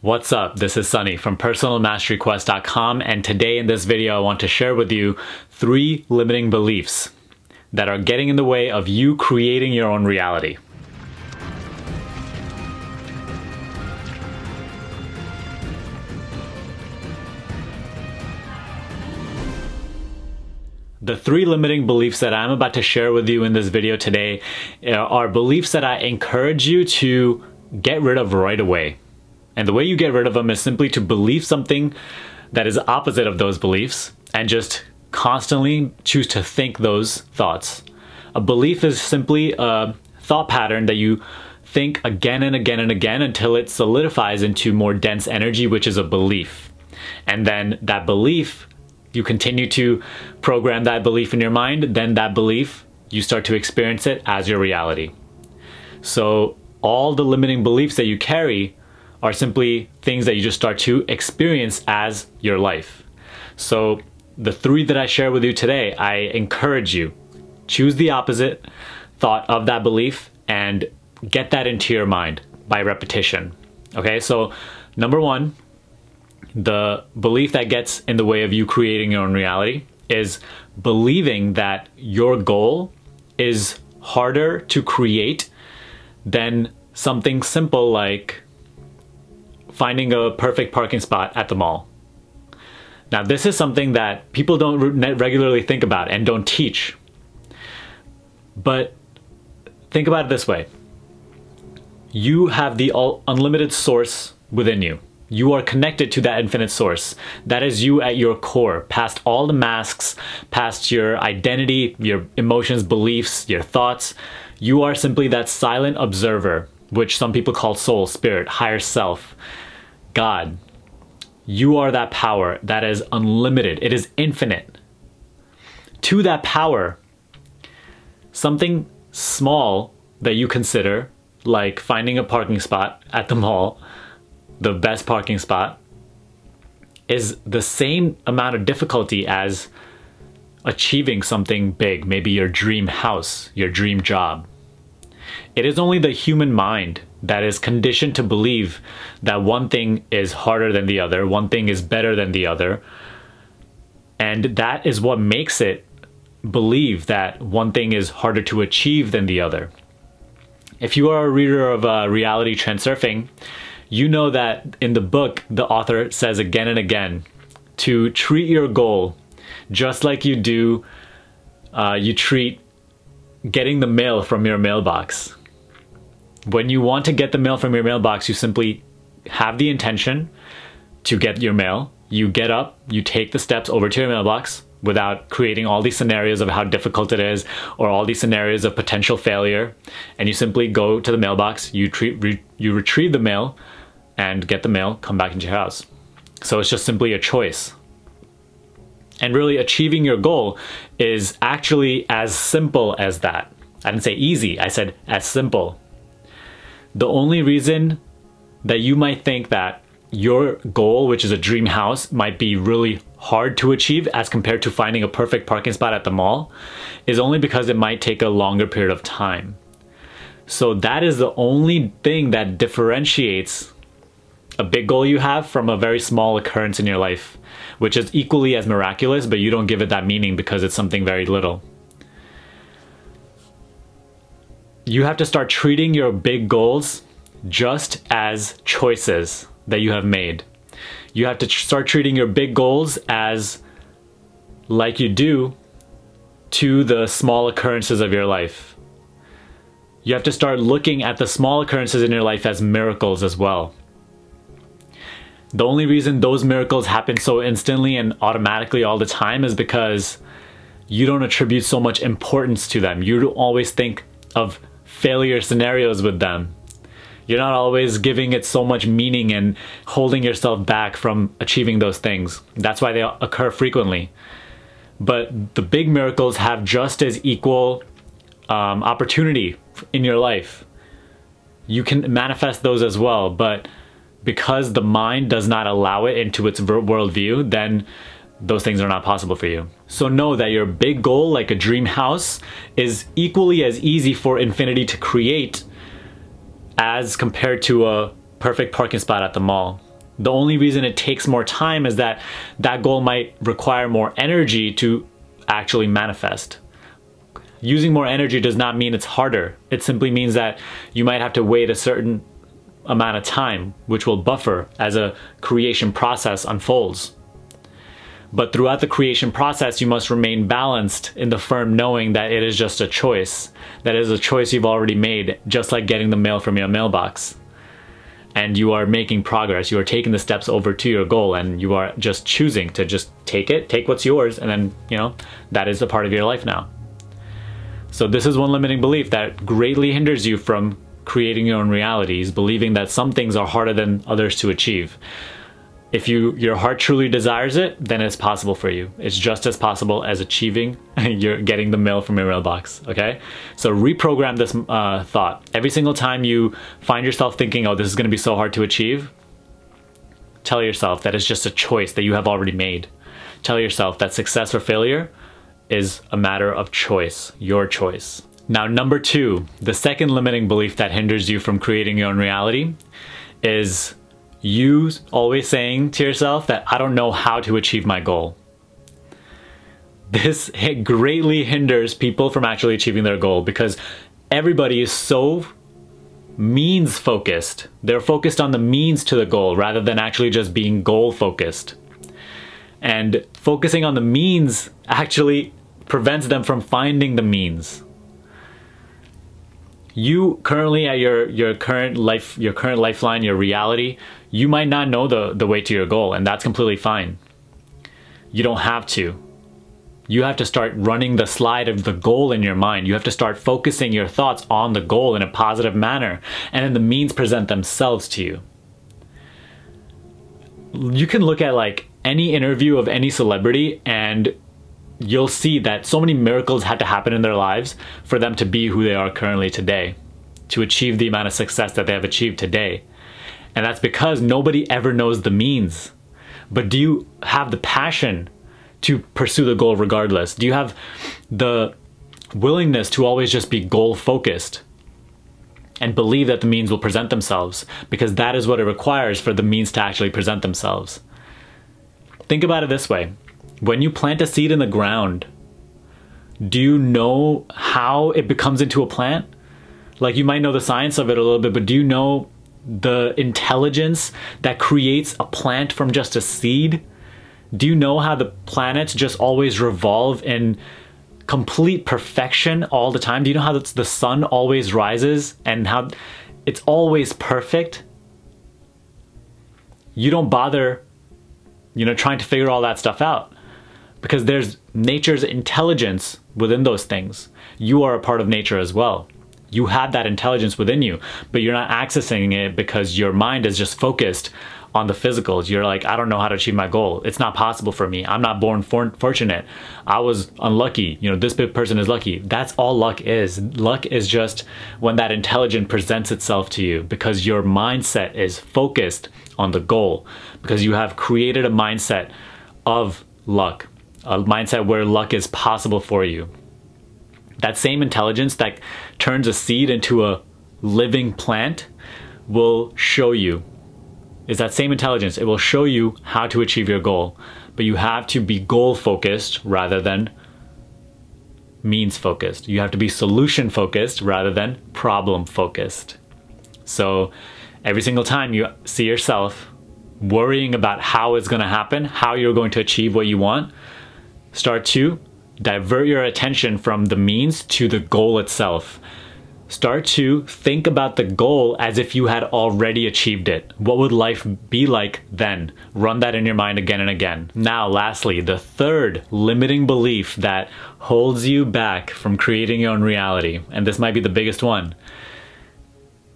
What's up? This is Sunny from personalmasteryquest.com, and today in this video I want to share with you 3 limiting beliefs that are getting in the way of you creating your own reality. The 3 limiting beliefs that I'm about to share with you in this video today are beliefs that I encourage you to get rid of right away. And the way you get rid of them is simply to believe something that is opposite of those beliefs and just constantly choose to think those thoughts. A belief is simply a thought pattern that you think again and again and again until it solidifies into more dense energy, which is a belief. And then that belief, you continue to program that belief in your mind, then that belief, you start to experience it as your reality. So all the limiting beliefs that you carry are simply things that you just start to experience as your life. So the 3 that I share with you today, I encourage you, choose the opposite thought of that belief and get that into your mind by repetition. Okay, so number 1, the belief that gets in the way of you creating your own reality is believing that your goal is harder to create than something simple like finding a perfect parking spot at the mall. Now, this is something that people don't regularly think about and don't teach. But think about it this way. You have the unlimited source within you. You are connected to that infinite source. That is you at your core, past all the masks, past your identity, your emotions, beliefs, your thoughts. You are simply that silent observer, which some people call soul, spirit, higher self, God. You are that power that is unlimited. It is infinite. To that power, something small that you consider, like finding a parking spot at the mall, the best parking spot, is the same amount of difficulty as achieving something big, maybe your dream house, your dream job. It is only the human mind that is conditioned to believe that one thing is harder than the other, one thing is better than the other, and that is what makes it believe that one thing is harder to achieve than the other. If you are a reader of Reality Transurfing, you know that in the book, the author says again and again to treat your goal just like you do, you treat getting the mail from your mailbox. When you want to get the mail from your mailbox, you simply have the intention to get your mail. You get up, you take the steps over to your mailbox without creating all these scenarios of how difficult it is or all these scenarios of potential failure. And you simply go to the mailbox, you retrieve the mail and get the mail, come back into your house. So it's just simply a choice. And really achieving your goal is actually as simple as that. I didn't say easy, I said as simple. The only reason that you might think that your goal, which is a dream house, might be really hard to achieve as compared to finding a perfect parking spot at the mall is only because it might take a longer period of time. So that is the only thing that differentiates a big goal you have from a very small occurrence in your life, which is equally as miraculous, but you don't give it that meaning because it's something very little. You have to start treating your big goals just as choices that you have made. You have to start treating your big goals as like you do to the small occurrences of your life. You have to start looking at the small occurrences in your life as miracles as well. The only reason those miracles happen so instantly and automatically all the time is because you don't attribute so much importance to them. You don't always think of failure scenarios with them. You're not always giving it so much meaning and holding yourself back from achieving those things. That's why they occur frequently. But the big miracles have just as equal opportunity in your life. You can manifest those as well, but because the mind does not allow it into its worldview, then those things are not possible for you. So know that your big goal, like a dream house, is equally as easy for infinity to create as compared to a perfect parking spot at the mall. The only reason it takes more time is that that goal might require more energy to actually manifest. Using more energy does not mean it's harder. It simply means that you might have to wait a certain amount of time, which will buffer as a creation process unfolds. But throughout the creation process, you must remain balanced in the firm knowing that it is just a choice. That is a choice you've already made, just like getting the mail from your mailbox. And you are making progress. You are taking the steps over to your goal, and you are just choosing to just take what's yours, and then, you know, that is a part of your life now. So this is one limiting belief that greatly hinders you from creating your own realities, believing that some things are harder than others to achieve. If your heart truly desires it, then it's possible for you. It's just as possible as achieving getting the mail from your mailbox, okay? So reprogram this thought. Every single time you find yourself thinking, oh, this is gonna be so hard to achieve, tell yourself that it's just a choice that you have already made. Tell yourself that success or failure is a matter of choice, your choice. Now, number 2, the second limiting belief that hinders you from creating your own reality is you always saying to yourself that I don't know how to achieve my goal. This greatly hinders people from actually achieving their goal because everybody is so means focused. They're focused on the means to the goal rather than actually just being goal focused. And focusing on the means actually prevents them from finding the means. You currently at your current lifeline, your reality, you might not know the way to your goal, and that's completely fine. You don't have to. You have to start running the slide of the goal in your mind. You have to start focusing your thoughts on the goal in a positive manner, and then the means present themselves to you. You can look at like any interview of any celebrity and you'll see that so many miracles had to happen in their lives for them to be who they are currently today, to achieve the amount of success that they have achieved today. And that's because nobody ever knows the means. But do you have the passion to pursue the goal regardless? Do you have the willingness to always just be goal focused and believe that the means will present themselves? Because that is what it requires for the means to actually present themselves. Think about it this way. When you plant a seed in the ground, do you know how it becomes into a plant? Like, you might know the science of it a little bit, but do you know the intelligence that creates a plant from just a seed? Do you know how the planets just always revolve in complete perfection all the time? Do you know how the sun always rises and how it's always perfect? You don't bother, trying to figure all that stuff out, because there's nature's intelligence within those things. You are a part of nature as well. You have that intelligence within you, but you're not accessing it because your mind is just focused on the physicals. You're like, I don't know how to achieve my goal. It's not possible for me. I'm not born fortunate. I was unlucky. This person is lucky. That's all luck is. Luck is just when that intelligence presents itself to you because your mindset is focused on the goal, because you have created a mindset of luck, a mindset where luck is possible for you. That same intelligence that turns a seed into a living plant will show you, is that same intelligence. It will show you how to achieve your goal, but you have to be goal focused rather than means focused. You have to be solution focused rather than problem focused. So every single time you see yourself worrying about how it's going to happen, how you're going to achieve what you want, start to divert your attention from the means to the goal itself. Start to think about the goal as if you had already achieved it. What would life be like then? Run that in your mind again and again. Now, lastly, the third limiting belief that holds you back from creating your own reality, and this might be the biggest one.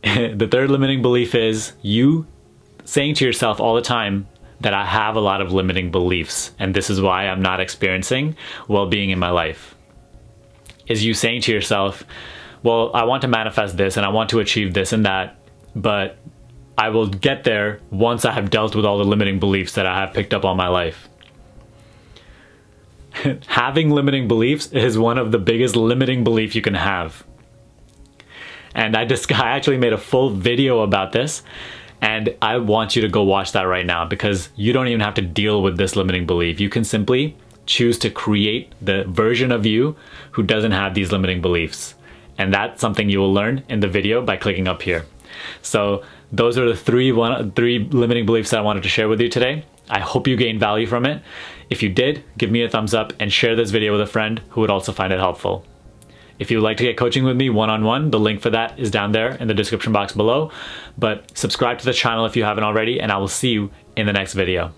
The third limiting belief is you saying to yourself all the time that I have a lot of limiting beliefs and this is why I'm not experiencing well-being in my life. Is you saying to yourself, well, I want to manifest this and I want to achieve this and that, but I will get there once I have dealt with all the limiting beliefs that I have picked up all my life. Having limiting beliefs is one of the biggest limiting beliefs you can have. And I actually made a full video about this. And I want you to go watch that right now, because you don't even have to deal with this limiting belief. You can simply choose to create the version of you who doesn't have these limiting beliefs. And that's something you will learn in the video by clicking up here. So those are the three limiting beliefs that I wanted to share with you today. I hope you gained value from it. If you did, give me a thumbs up and share this video with a friend who would also find it helpful. If you would like to get coaching with me one-on-one, the link for that is down there in the description box below. But subscribe to the channel if you haven't already, and I will see you in the next video.